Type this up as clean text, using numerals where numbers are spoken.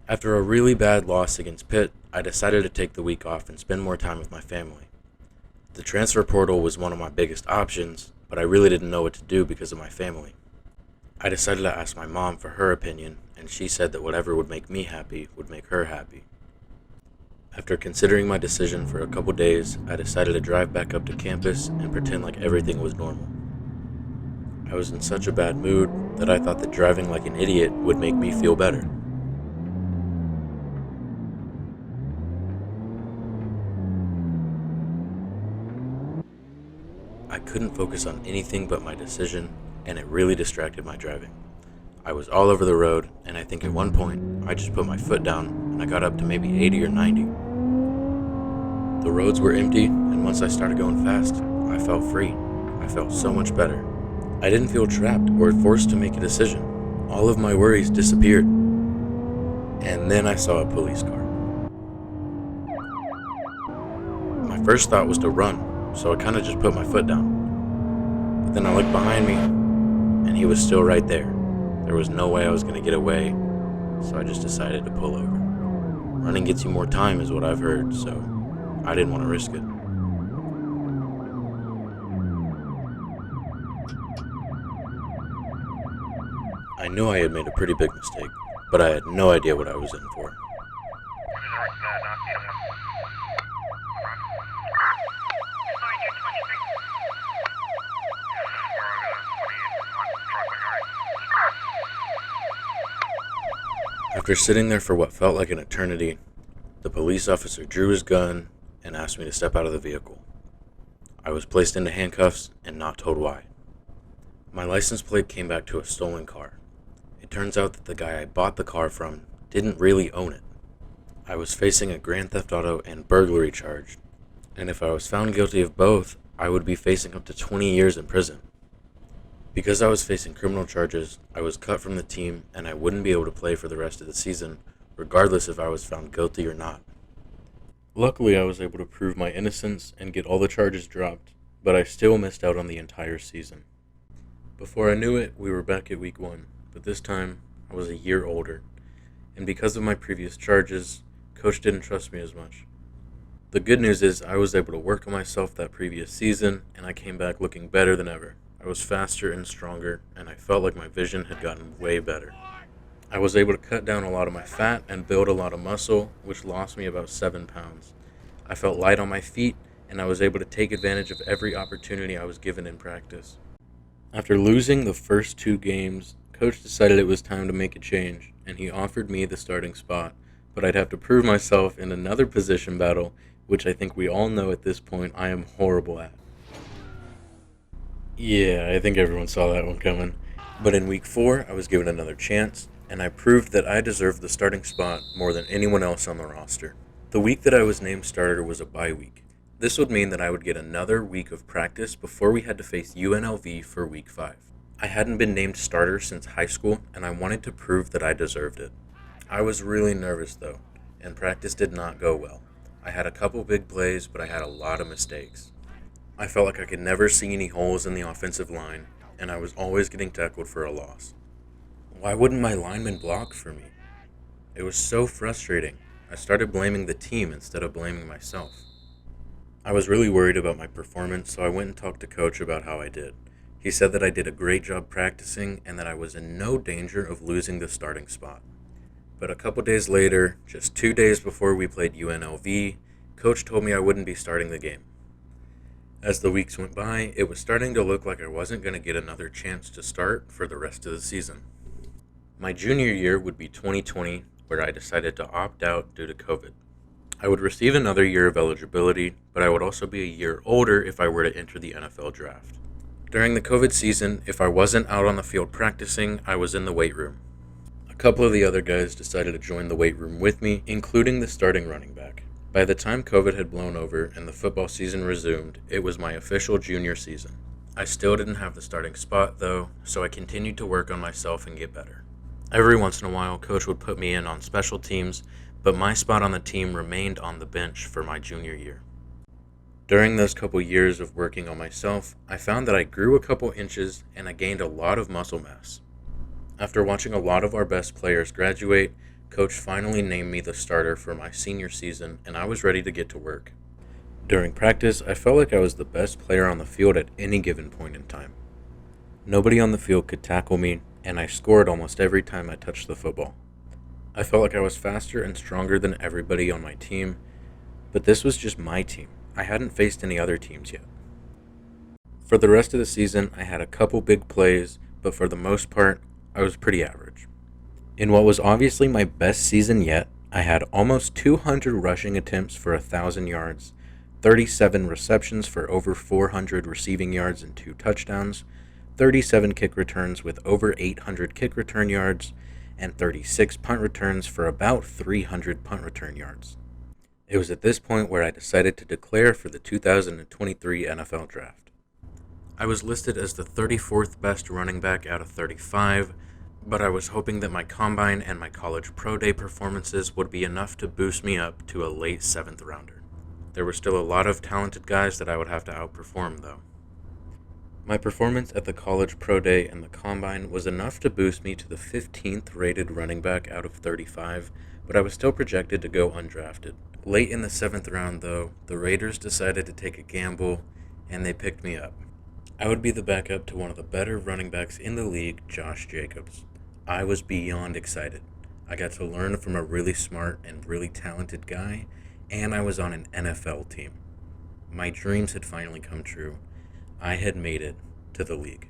After a really bad loss against Pitt, I decided to take the week off and spend more time with my family. The transfer portal was one of my biggest options, but I really didn't know what to do because of my family. I decided to ask my mom for her opinion, and she said that whatever would make me happy would make her happy. After considering my decision for a couple days, I decided to drive back up to campus and pretend like everything was normal. I was in such a bad mood that I thought that driving like an idiot would make me feel better. I couldn't focus on anything but my decision, and it really distracted my driving. I was all over the road, and I think at one point, I just put my foot down and I got up to maybe 80 or 90. The roads were empty, and once I started going fast, I felt free. I felt so much better. I didn't feel trapped or forced to make a decision. All of my worries disappeared. And then I saw a police car. My first thought was to run, so I kind of just put my foot down. But then I looked behind me, and he was still right there. There was no way I was going to get away, so I just decided to pull over. Running gets you more time is what I've heard, so I didn't want to risk it. I knew I had made a pretty big mistake, but I had no idea what I was in for. After sitting there for what felt like an eternity, the police officer drew his gun and asked me to step out of the vehicle. I was placed into handcuffs and not told why. My license plate came back to a stolen car. It turns out that the guy I bought the car from didn't really own it. I was facing a grand theft auto and burglary charge, and if I was found guilty of both, I would be facing up to 20 years in prison. Because I was facing criminal charges, I was cut from the team and I wouldn't be able to play for the rest of the season, regardless if I was found guilty or not. Luckily, I was able to prove my innocence and get all the charges dropped, but I still missed out on the entire season. Before I knew it, we were back at week 1, but this time, I was a year older, and because of my previous charges, Coach didn't trust me as much. The good news is I was able to work on myself that previous season, and I came back looking better than ever. I was faster and stronger, and I felt like my vision had gotten way better. I was able to cut down a lot of my fat and build a lot of muscle, which lost me about 7 pounds. I felt light on my feet, and I was able to take advantage of every opportunity I was given in practice. After losing the first 2 games, Coach decided it was time to make a change, and he offered me the starting spot, but I'd have to prove myself in another position battle, which I think we all know at this point I am horrible at. Yeah, I think everyone saw that one coming. But in week 4, I was given another chance, and I proved that I deserved the starting spot more than anyone else on the roster. The week that I was named starter was a bye week. This would mean that I would get another week of practice before we had to face UNLV for week 5. I hadn't been named starter since high school, and I wanted to prove that I deserved it. I was really nervous though, and practice did not go well. I had a couple big plays, but I had a lot of mistakes. I felt like I could never see any holes in the offensive line, and I was always getting tackled for a loss. Why wouldn't my lineman block for me? It was so frustrating. I started blaming the team instead of blaming myself. I was really worried about my performance, so I went and talked to Coach about how I did. He said that I did a great job practicing and that I was in no danger of losing the starting spot. But a couple days later, just 2 days before we played UNLV, Coach told me I wouldn't be starting the game. As the weeks went by, it was starting to look like I wasn't going to get another chance to start for the rest of the season. My junior year would be 2020, where I decided to opt out due to COVID. I would receive another year of eligibility, but I would also be a year older if I were to enter the NFL draft. During the COVID season, if I wasn't out on the field practicing, I was in the weight room. A couple of the other guys decided to join the weight room with me, including the starting running back. By the time COVID had blown over and the football season resumed, it was my official junior season. I still didn't have the starting spot though, so I continued to work on myself and get better. Every once in a while, Coach would put me in on special teams, but my spot on the team remained on the bench for my junior year. During those couple years of working on myself, I found that I grew a couple inches and I gained a lot of muscle mass. After watching a lot of our best players graduate, Coach finally named me the starter for my senior season, and I was ready to get to work. During practice, I felt like I was the best player on the field at any given point in time. Nobody on the field could tackle me, and I scored almost every time I touched the football. I felt like I was faster and stronger than everybody on my team, but this was just my team. I hadn't faced any other teams yet. For the rest of the season, I had a couple big plays, but for the most part, I was pretty average. In what was obviously my best season yet, I had almost 200 rushing attempts for 1,000 yards, 37 receptions for over 400 receiving yards and 2 touchdowns, 37 kick returns with over 800 kick return yards, and 36 punt returns for about 300 punt return yards. It was at this point where I decided to declare for the 2023 NFL Draft. I was listed as the 34th best running back out of 35, but I was hoping that my combine and my college pro day performances would be enough to boost me up to a late 7th rounder. There were still a lot of talented guys that I would have to outperform, though. My performance at the college pro day and the combine was enough to boost me to the 15th rated running back out of 35, but I was still projected to go undrafted. Late in the 7th round, though, the Raiders decided to take a gamble, and they picked me up. I would be the backup to one of the better running backs in the league, Josh Jacobs. I was beyond excited. I got to learn from a really smart and really talented guy, and I was on an NFL team. My dreams had finally come true. I had made it to the league.